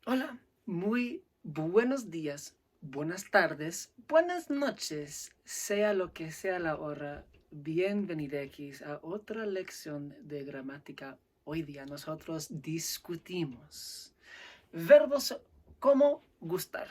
Hola, muy buenos días, buenas tardes, buenas noches, sea lo que sea la hora. Bienvenidos a otra lección de gramática. Hoy día nosotros discutimos verbos como gustar.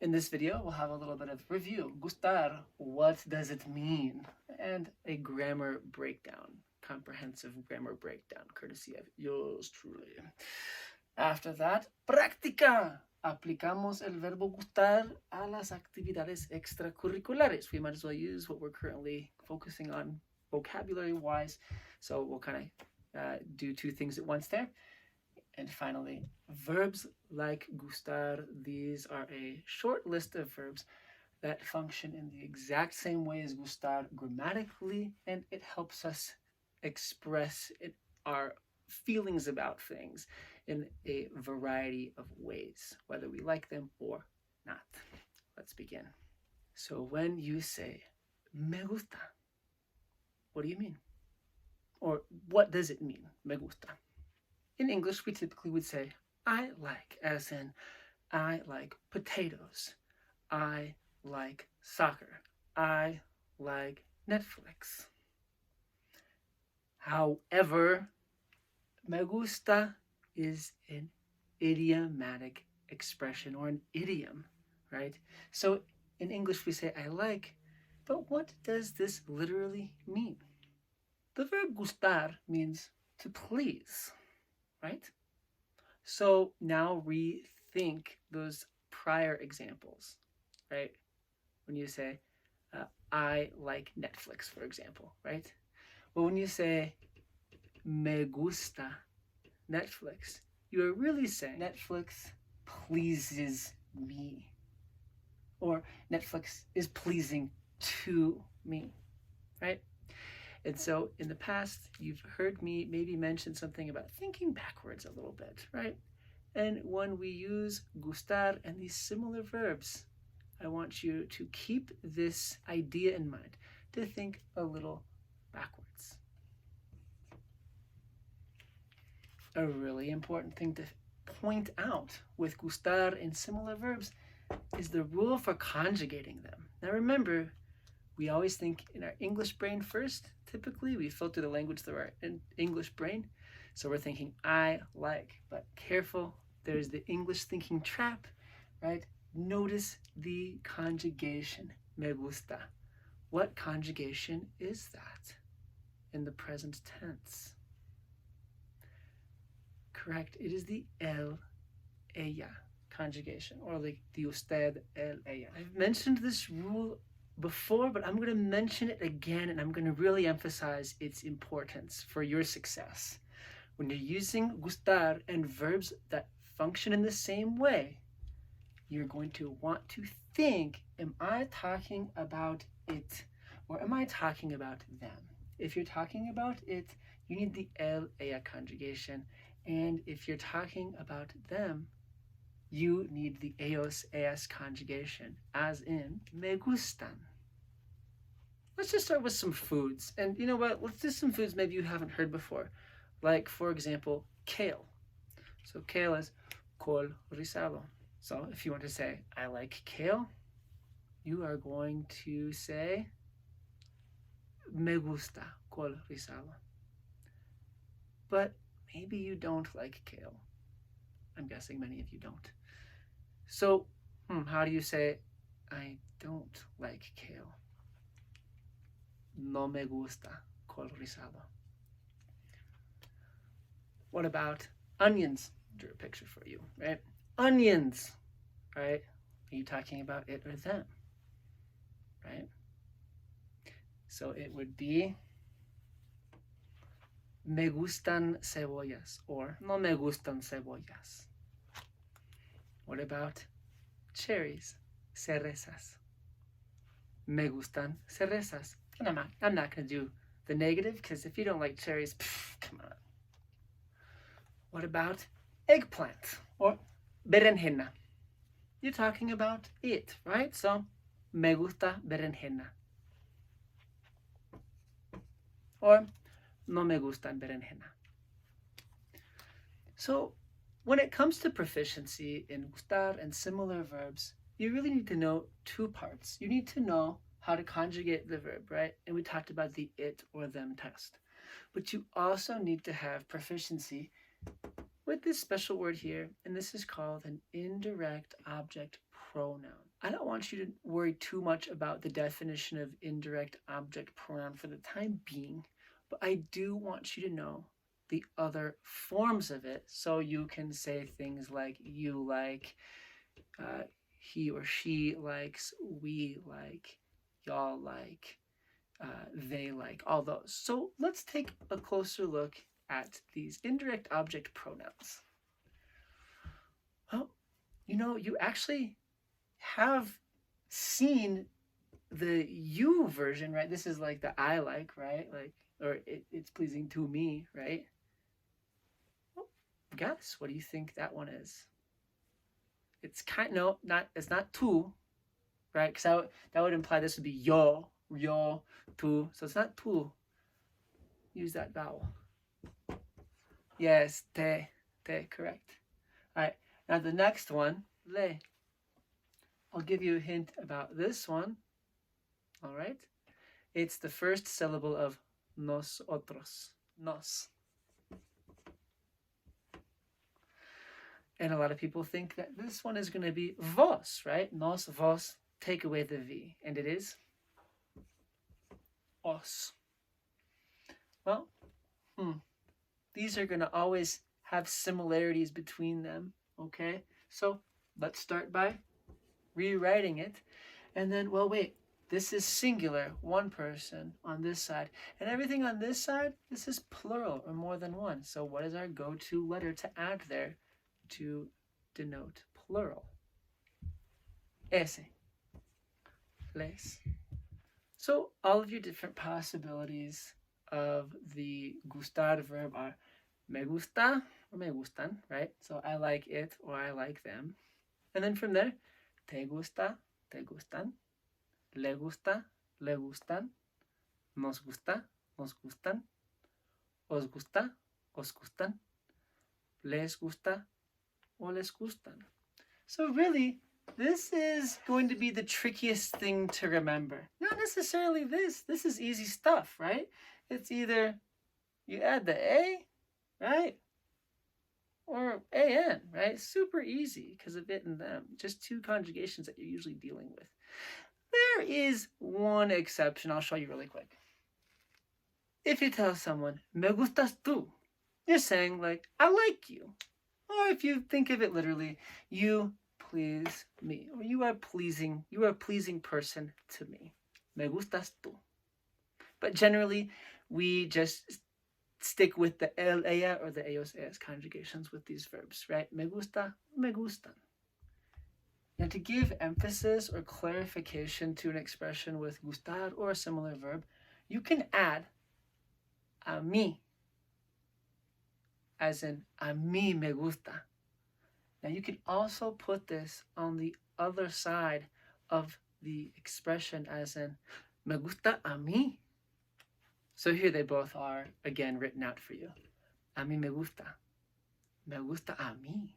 In this video, we'll have a little bit of review. Gustar, what does it mean? And a grammar breakdown, comprehensive grammar breakdown, courtesy of yours truly. After that, práctica. Aplicamos el verbo gustar a las actividades extracurriculares. We might as well use what we're currently focusing on vocabulary-wise. So we'll kind of do two things at once there. And finally, verbs like gustar. These are a short list of verbs that function in the exact same way as gustar grammatically, and it helps us express our feelings about things in a variety of ways, whether we like them or not. Let's begin. So when you say me gusta, what do you mean? Or what does it mean, me gusta? In English, we typically would say I like, as in I like potatoes, I like soccer, I like Netflix. However, me gusta is an idiomatic expression or an idiom, right? So in English we say I like, but what does this literally mean? The verb gustar means to please, right? So now rethink those prior examples, right? When you say, I like Netflix, for example, right? Well, when you say, me gusta Netflix, you are really saying Netflix pleases me, or Netflix is pleasing to me, right? And so in the past, you've heard me maybe mention something about thinking backwards a little bit, right? And when we use gustar and these similar verbs, I want you to keep this idea in mind, to think a little backwards. A really important thing to point out with gustar and similar verbs is the rule for conjugating them. Now remember, we always think in our English brain first. Typically, we filter the language through our English brain. So we're thinking, I like, but careful, there's the English thinking trap, right? Notice the conjugation, me gusta. What conjugation is that in the present tense? Correct, it is the el, ella conjugation, or like the usted, el, ella. I've mentioned this rule before, but I'm going to mention it again, and I'm going to really emphasize its importance for your success. When you're using gustar and verbs that function in the same way, you're going to want to think, am I talking about it, or am I talking about them? If you're talking about it, you need the el, ella conjugation, and if you're talking about them, you need the ellos, ellas conjugation, as in me gustan. Let's just start with some foods. And you know what? Let's do some foods maybe you haven't heard before. Like, for example, kale. So kale is col rizado. So if you want to say, I like kale, you are going to say, me gusta col rizado. But maybe you don't like kale. I'm guessing many of you don't. So, how do you say, I don't like kale? No me gusta col rizado. What about onions? I drew a picture for you, right? Onions, right? Are you talking about it or them, right? So it would be me gustan cebollas or no me gustan cebollas. What about cherries? Cerezas. Me gustan cerezas. And I'm not going to do the negative, because if you don't like cherries, come on. What about eggplant or berenjena? You're talking about it, right? So, me gusta berenjena. Or, no me gustan berenjena. So, when it comes to proficiency in gustar and similar verbs, you really need to know two parts. You need to know how to conjugate the verb, right? And we talked about the it or them test. But you also need to have proficiency with this special word here, and this is called an indirect object pronoun. I don't want you to worry too much about the definition of indirect object pronoun for the time being, but I do want you to know the other forms of it so you can say things like you like, he or she likes, we like, y'all like, they like, all those. So let's take a closer look at these indirect object pronouns. Well, you actually have seen the you version, right? This is like the I like, right? Like, or it's pleasing to me, right? Well, guess what do you think that one is? It's it's not tu, right? Because that would imply this would be yo, tu. So it's not tu. Use that vowel. Yes, te, correct. All right, now the next one, le. I'll give you a hint about this one. All right, it's the first syllable of nosotros, nos. And a lot of people think that this one is going to be vos, right? Nos, vos, take away the V, and it is os. Well, these are going to always have similarities between them, okay? So let's start by rewriting it. And then, well, wait, this is singular, one person on this side. And everything on this side, this is plural or more than one. So what is our go-to letter to add there to denote plural? Ese. Les. So all of your different possibilities of the gustar verb are me gusta or me gustan, right? So I like it or I like them. And then from there, te gusta, te gustan, le gusta, le gustan, nos gusta, nos gustan, os gusta, os gustan, les gusta, o les gustan. So really, this is going to be the trickiest thing to remember. Not necessarily this. This is easy stuff, right? It's either you add the A, right? Or AN, right? Super easy because of it and them. Just two conjugations that you're usually dealing with. There is one exception I'll show you really quick. If you tell someone, me gustas tú, you're saying like, I like you. Or if you think of it literally, you please me. Or you are a pleasing person to me. Me gustas tú. But generally, we just stick with the el, ella, or the ellos, ellas conjugations with these verbs, right? Me gusta, me gustan. Now, to give emphasis or clarification to an expression with gustar or a similar verb, you can add a mí, as in a mí me gusta. Now, you can also put this on the other side of the expression, as in me gusta a mí. So here they both are, again, written out for you. A mí me gusta. Me gusta a mí.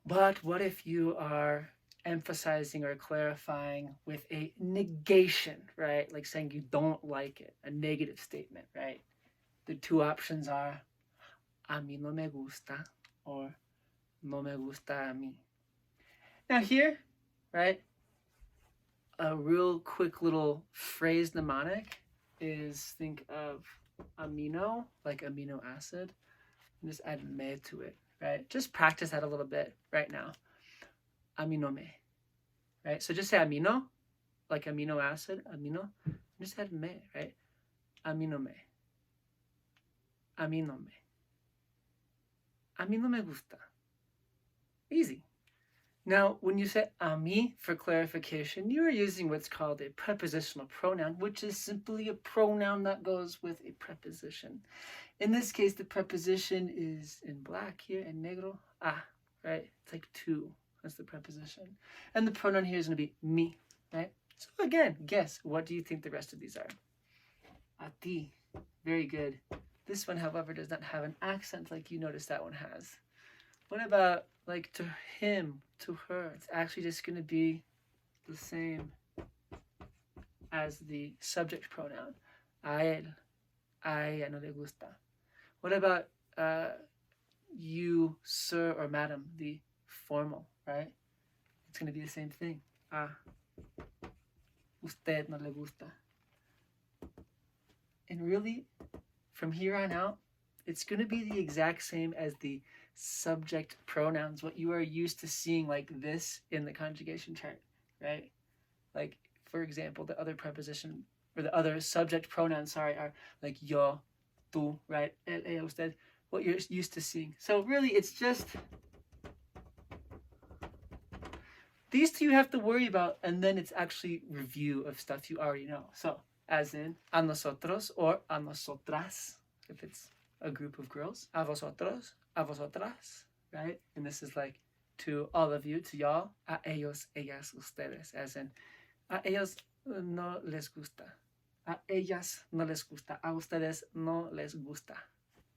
But what if you are emphasizing or clarifying with a negation, right? Like saying you don't like it, a negative statement, right? The two options are a mí no me gusta or no me gusta a mí. Now here, right, a real quick little phrase mnemonic is think of amino, like amino acid, and just add me to it, right? Just practice that a little bit right now. Amino me, right? So just say amino, like amino acid, amino, and just add me, right? Amino me. Amino me. Amino me gusta. Easy. Now, when you say a mí for clarification, you are using what's called a prepositional pronoun, which is simply a pronoun that goes with a preposition. In this case, the preposition is in black here, in negro, right? It's like to. That's the preposition. And the pronoun here is going to be me, right? So again, guess, what do you think the rest of these are? A ti. Very good. This one, however, does not have an accent like you notice that one has. What about like to him, to her? It's actually just going to be the same as the subject pronoun. A ella no le gusta. What about you, sir, or madam, the formal, right? It's going to be the same thing. A usted no le gusta. And really, from here on out, it's going to be the exact same as the subject pronouns, what you are used to seeing like this in the conjugation chart, right? Like, for example, the other preposition or the other subject pronouns, are like yo, tú, right? El, ella, usted, what you're used to seeing. So really, it's just these two you have to worry about, and then it's actually review of stuff you already know. So, as in a nosotros or a nosotras, if it's a group of girls, a vosotros, a vosotras, right? And this is like to all of you, to y'all, a ellos, ellas, ustedes, as in a ellos no les gusta, a ellas no les gusta, a ustedes no les gusta.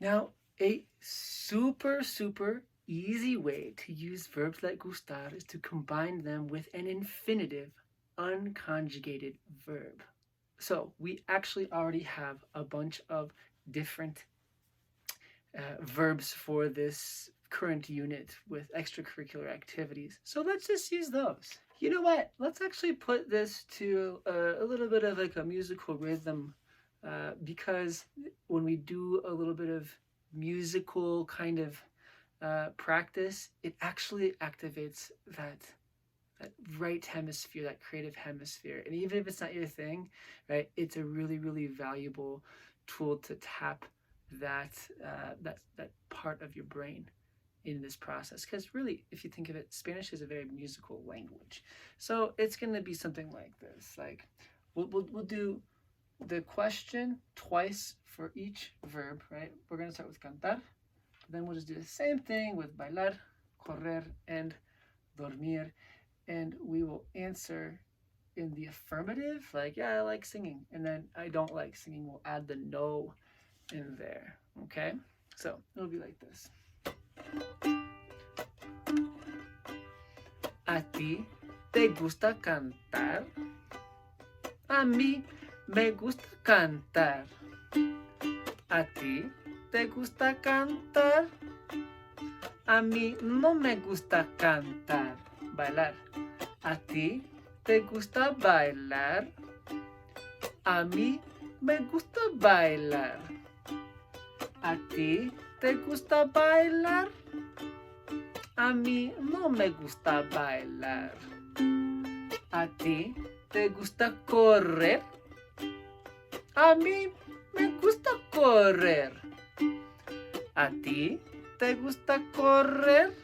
Now, a super easy way to use verbs like gustar is to combine them with an infinitive, unconjugated verb. So we actually already have a bunch of different verbs for this current unit with extracurricular activities. So let's just use those. You know what? Let's actually put this to a little bit of like a musical rhythm because when we do a little bit of musical kind of practice, it actually activates that right hemisphere, that creative hemisphere. And even if it's not your thing, right, it's a really valuable tool to tap that part of your brain in this process. Because really, if you think of it, Spanish is a very musical language. So it's going to be something like this. Like we'll do the question twice for each verb, right? We're going to start with cantar. Then we'll just do the same thing with bailar, correr, and dormir. And we will answer in the affirmative, like, yeah, I like singing. And then I don't like singing, we'll add the no in there, okay? So it'll be like this. ¿A ti te gusta cantar? A mí me gusta cantar. ¿A ti te gusta cantar? A mí no me gusta cantar. Bailar. ¿A ti te gusta bailar? A mí me gusta bailar. ¿A ti te gusta bailar? A mí no me gusta bailar. ¿A ti te gusta correr? A mí me gusta correr. ¿A ti te gusta correr?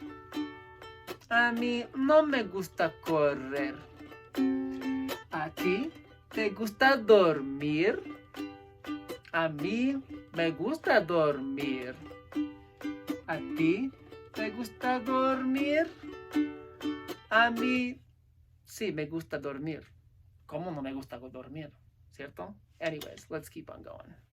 A mí no me gusta correr. ¿A ti te gusta dormir? A mí me gusta dormir. ¿A ti te gusta dormir? A mí sí me gusta dormir. ¿Cómo no me gusta dormir? ¿Cierto? Anyways, let's keep on going.